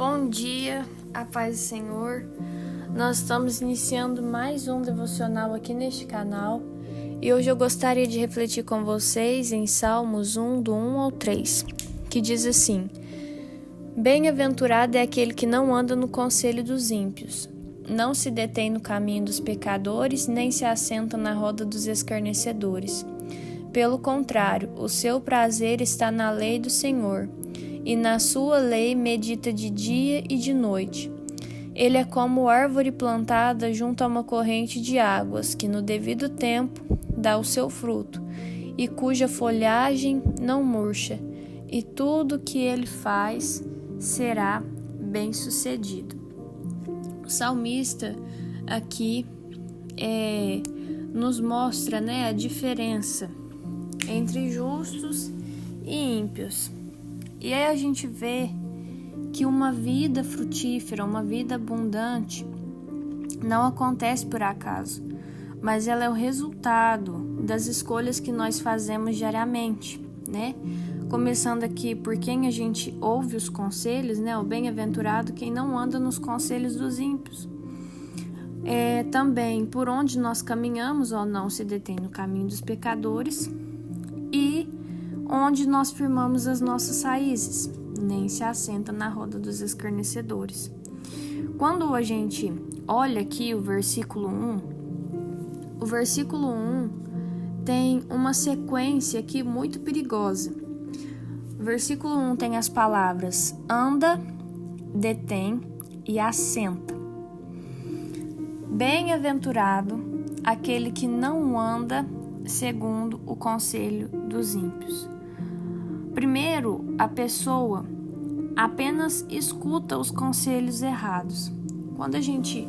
Bom dia, a paz do Senhor. Nós estamos iniciando mais um devocional aqui neste canal e hoje eu gostaria de refletir com vocês em Salmos 1, do 1 ao 3, que diz assim: Bem-aventurado é aquele que não anda no conselho dos ímpios, não se detém no caminho dos pecadores, nem se assenta na roda dos escarnecedores. Pelo contrário, o seu prazer está na lei do Senhor, e na sua lei medita de dia e de noite. Ele é como árvore plantada junto a uma corrente de águas, que no devido tempo dá o seu fruto, e cuja folhagem não murcha, e tudo que ele faz será bem-sucedido. O salmista aqui nos mostra, a diferença entre justos e ímpios. E aí a gente vê que uma vida frutífera, uma vida abundante, não acontece por acaso, mas ela é o resultado das escolhas que nós fazemos diariamente, Começando aqui por quem a gente ouve os conselhos, o bem-aventurado quem não anda nos conselhos dos ímpios. Também por onde nós caminhamos ou não se detém no caminho dos pecadores e onde nós firmamos as nossas raízes, nem se assenta na roda dos escarnecedores. Quando a gente olha aqui o versículo 1 tem uma sequência aqui muito perigosa. O versículo 1 tem as palavras anda, detém e assenta. Bem-aventurado aquele que não anda segundo o conselho dos ímpios. Primeiro, a pessoa apenas escuta os conselhos errados. Quando a gente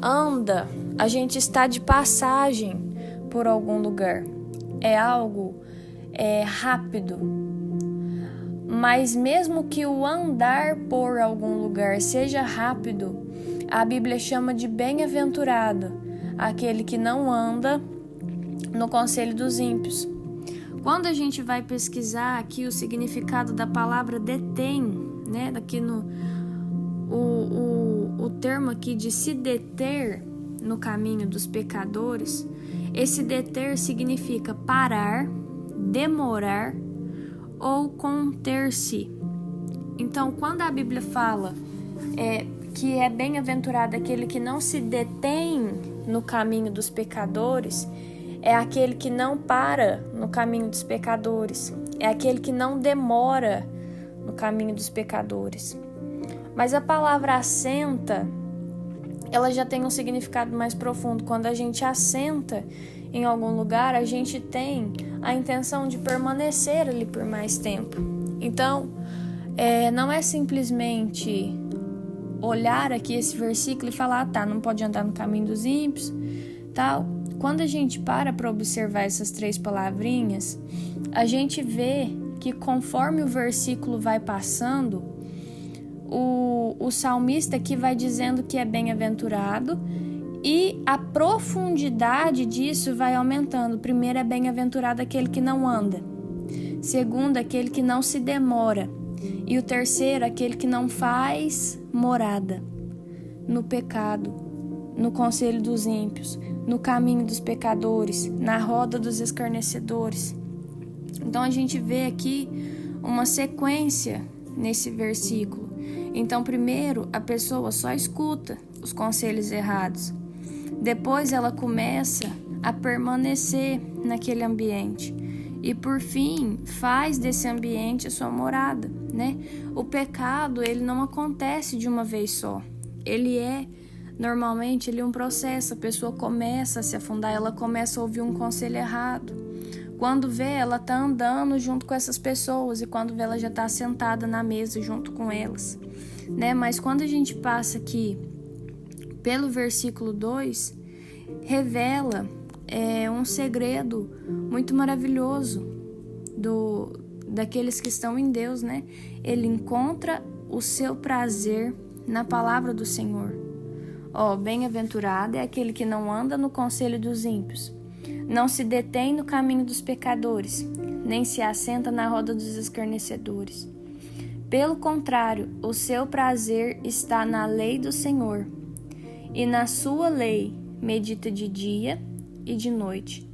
anda, a gente está de passagem por algum lugar. É algo rápido. Mas mesmo que o andar por algum lugar seja rápido, a Bíblia chama de bem-aventurado aquele que não anda no conselho dos ímpios. Quando a gente vai pesquisar aqui o significado da palavra detém, aqui o termo aqui de se deter no caminho dos pecadores, esse deter significa parar, demorar ou conter-se. Então, quando a Bíblia fala que é bem-aventurado aquele que não se detém no caminho dos pecadores, é aquele que não para no caminho dos pecadores, é aquele que não demora no caminho dos pecadores. Mas a palavra assenta, ela já tem um significado mais profundo. Quando a gente assenta em algum lugar, a gente tem a intenção de permanecer ali por mais tempo. Então, não é simplesmente olhar aqui esse versículo e falar, não pode andar no caminho dos ímpios, tal. Quando a gente para observar essas 3 palavrinhas, a gente vê que conforme o versículo vai passando, o salmista aqui vai dizendo que é bem-aventurado e a profundidade disso vai aumentando. Primeiro é bem-aventurado aquele que não anda. Segundo, aquele que não se demora. E o terceiro, aquele que não faz morada no pecado, no conselho dos ímpios, no caminho dos pecadores, na roda dos escarnecedores. Então a gente vê aqui uma sequência nesse versículo. Então primeiro a pessoa só escuta os conselhos errados. Depois ela começa a permanecer naquele ambiente. E por fim faz desse ambiente a sua morada, O pecado, ele não acontece de uma vez só. Normalmente ele é um processo, a pessoa começa a se afundar, ela começa a ouvir um conselho errado. Quando vê, ela está andando junto com essas pessoas e quando vê, ela já está sentada na mesa junto com elas. Mas quando a gente passa aqui pelo versículo 2, revela um segredo muito maravilhoso daqueles que estão em Deus, Ele encontra o seu prazer na palavra do Senhor. Bem-aventurado é aquele que não anda no conselho dos ímpios, não se detém no caminho dos pecadores, nem se assenta na roda dos escarnecedores. Pelo contrário, o seu prazer está na lei do Senhor, e na sua lei medita de dia e de noite.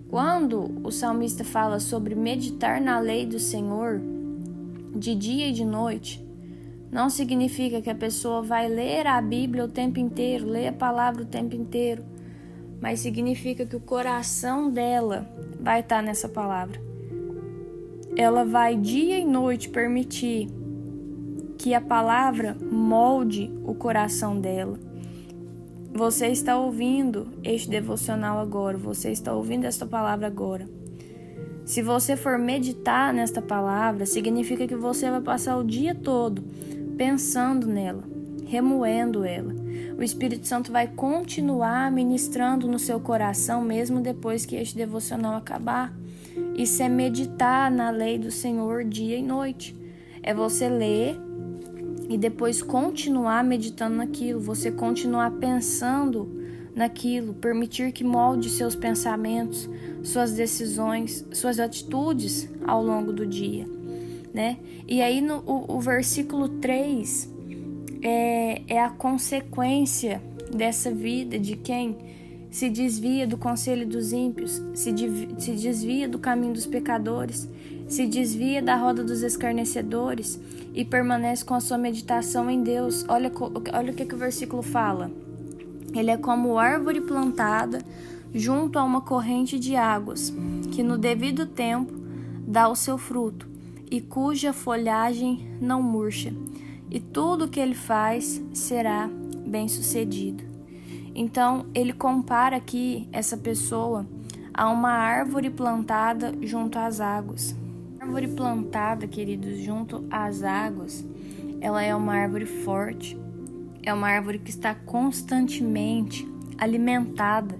Quando o salmista fala sobre meditar na lei do Senhor, de dia e de noite, não significa que a pessoa vai ler a Bíblia o tempo inteiro, ler a palavra o tempo inteiro, mas significa que o coração dela vai estar nessa palavra. Ela vai dia e noite permitir que a palavra molde o coração dela. Você está ouvindo este devocional agora, você está ouvindo esta palavra agora. Se você for meditar nesta palavra, significa que você vai passar o dia todo pensando nela, remoendo ela. O Espírito Santo vai continuar ministrando no seu coração mesmo depois que este devocional acabar. Isso é meditar na lei do Senhor dia e noite. É você ler e depois continuar meditando naquilo, você continuar pensando naquilo, permitir que molde seus pensamentos, suas decisões, suas atitudes ao longo do dia, né? E aí o versículo 3 é a consequência dessa vida de quem se desvia do conselho dos ímpios, se desvia do caminho dos pecadores, se desvia da roda dos escarnecedores e permanece com a sua meditação em Deus. Olha o que o versículo fala. Ele é como árvore plantada junto a uma corrente de águas, que no devido tempo dá o seu fruto, e cuja folhagem não murcha, e tudo o que ele faz será bem-sucedido. Então, ele compara aqui essa pessoa a uma árvore plantada junto às águas. A árvore plantada, queridos, junto às águas, ela é uma árvore forte, é uma árvore que está constantemente alimentada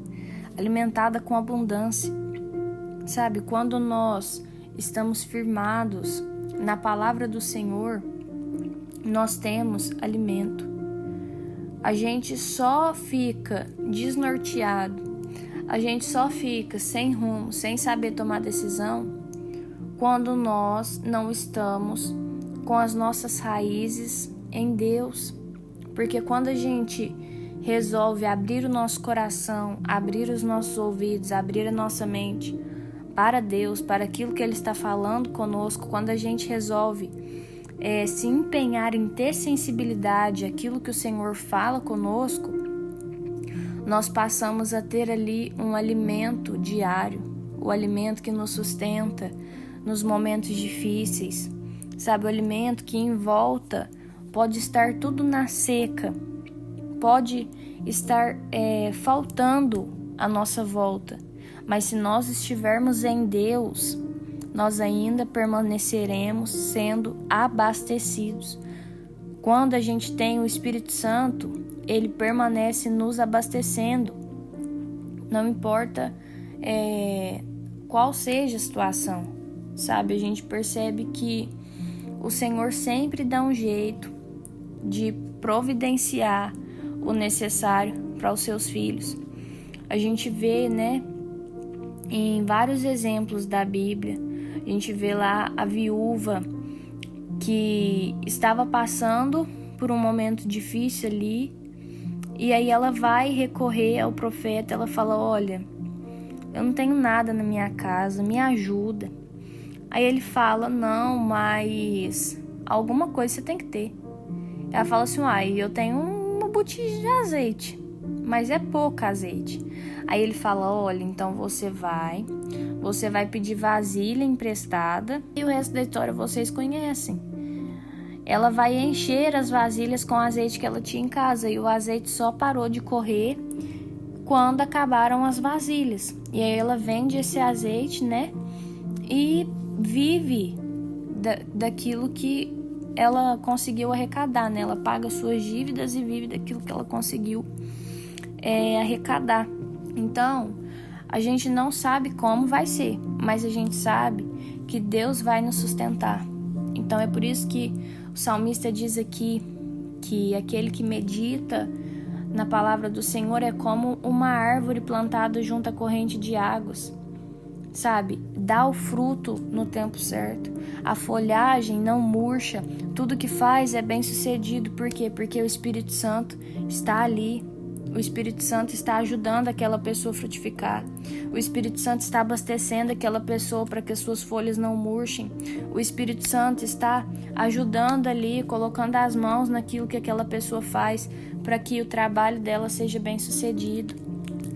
com abundância. Sabe, quando nós estamos firmados na palavra do Senhor, nós temos alimento. A gente só fica desnorteado, a gente só fica sem rumo, sem saber tomar decisão, quando nós não estamos com as nossas raízes em Deus. Porque quando a gente resolve abrir o nosso coração, abrir os nossos ouvidos, abrir a nossa mente para Deus, para aquilo que Ele está falando conosco, quando a gente resolve se empenhar em ter sensibilidade àquilo que o Senhor fala conosco, nós passamos a ter ali um alimento diário, o alimento que nos sustenta nos momentos difíceis, sabe, o alimento que em volta pode estar tudo na seca, pode estar faltando à nossa volta, mas se nós estivermos em Deus, nós ainda permaneceremos sendo abastecidos. Quando a gente tem o Espírito Santo, ele permanece nos abastecendo. Não importa qual seja a situação, sabe? A gente percebe que o Senhor sempre dá um jeito de providenciar o necessário para os seus filhos. A gente vê, né, em vários exemplos da Bíblia, a gente vê lá a viúva que estava passando por um momento difícil ali, e aí ela vai recorrer ao profeta, ela fala: olha, eu não tenho nada na minha casa, me ajuda. Aí ele fala: não, mas alguma coisa você tem que ter. Ela fala assim: eu tenho uma botija de azeite, mas é pouco azeite. Aí ele fala: olha, então você vai pedir vasilha emprestada, e o resto da história vocês conhecem. Ela vai encher as vasilhas com o azeite que ela tinha em casa, e o azeite só parou de correr quando acabaram as vasilhas. E aí ela vende esse azeite, né, e vive daquilo que ela conseguiu arrecadar, né? Ela paga suas dívidas e vive daquilo que ela conseguiu arrecadar. Então, a gente não sabe como vai ser, mas a gente sabe que Deus vai nos sustentar. Então é por isso que o salmista diz aqui que aquele que medita na palavra do Senhor é como uma árvore plantada junto à corrente de águas. sabe, dá o fruto no tempo certo. A folhagem não murcha, tudo que faz é bem sucedido. Por quê? Porque o Espírito Santo está ali. O Espírito Santo está ajudando aquela pessoa a frutificar. O Espírito Santo está abastecendo aquela pessoa para que as suas folhas não murchem. O Espírito Santo está ajudando ali, colocando as mãos naquilo que aquela pessoa faz para que o trabalho dela seja bem sucedido.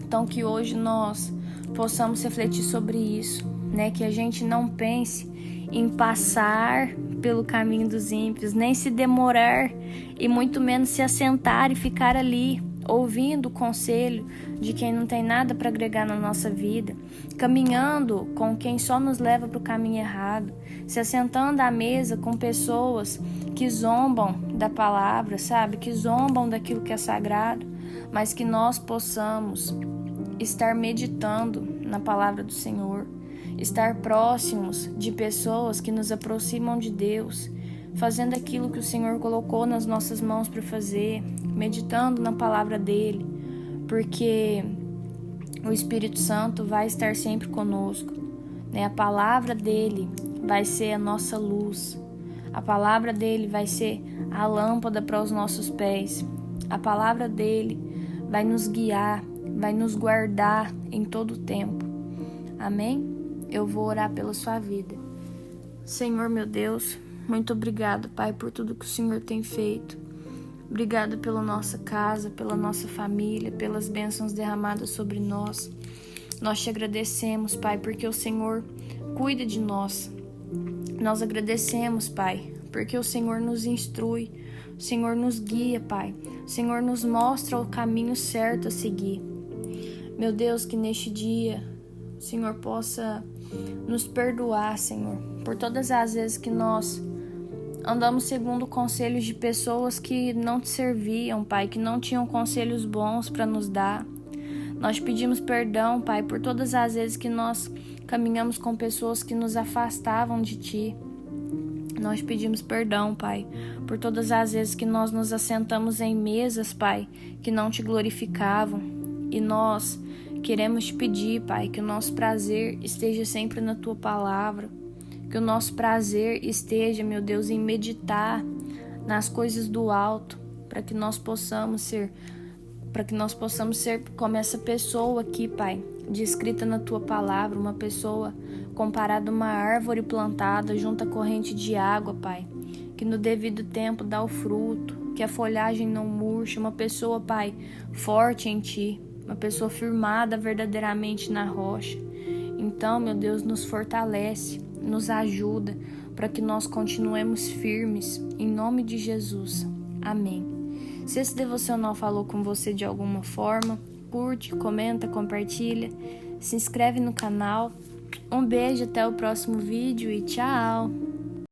Então que hoje nós possamos refletir sobre isso, né? Que a gente não pense em passar pelo caminho dos ímpios, nem se demorar e muito menos se assentar e ficar ali ouvindo o conselho de quem não tem nada para agregar na nossa vida, caminhando com quem só nos leva para o caminho errado, se assentando à mesa com pessoas que zombam da palavra, sabe? Que zombam daquilo que é sagrado, mas que nós possamos estar meditando na palavra do Senhor, estar próximos de pessoas que nos aproximam de Deus, fazendo aquilo que o Senhor colocou nas nossas mãos para fazer, meditando na palavra dele, porque o Espírito Santo vai estar sempre conosco, né? A palavra dele vai ser a nossa luz, a palavra dele vai ser a lâmpada para os nossos pés, a palavra dele vai nos guiar, vai nos guardar em todo o tempo. Amém? Eu vou orar pela sua vida. Senhor, meu Deus, muito obrigado, Pai, por tudo que o Senhor tem feito. Obrigado pela nossa casa, pela nossa família, pelas bênçãos derramadas sobre nós. Nós te agradecemos, Pai, porque o Senhor cuida de nós. Nós agradecemos, Pai, porque o Senhor nos instrui, o Senhor nos guia, Pai. O Senhor nos mostra o caminho certo a seguir. Meu Deus, que neste dia o Senhor possa nos perdoar, Senhor, por todas as vezes que nós andamos segundo conselhos de pessoas que não te serviam, Pai, que não tinham conselhos bons para nos dar. Nós pedimos perdão, Pai, por todas as vezes que nós caminhamos com pessoas que nos afastavam de Ti. Nós pedimos perdão, Pai, por todas as vezes que nós nos assentamos em mesas, Pai, que não Te glorificavam. E nós queremos Te pedir, Pai, que o nosso prazer esteja sempre na Tua palavra. Que o nosso prazer esteja, meu Deus, em meditar nas coisas do alto, para que nós possamos ser como essa pessoa aqui, Pai, descrita na Tua palavra, uma pessoa comparada a uma árvore plantada junto à corrente de água, Pai, que no devido tempo dá o fruto, que a folhagem não murcha, uma pessoa, Pai, forte em Ti, uma pessoa firmada verdadeiramente na rocha. Então, meu Deus, nos fortalece, nos ajuda para que nós continuemos firmes, em nome de Jesus. Amém. Se esse devocional falou com você de alguma forma, curte, comenta, compartilha, se inscreve no canal. Um beijo, até o próximo vídeo e tchau!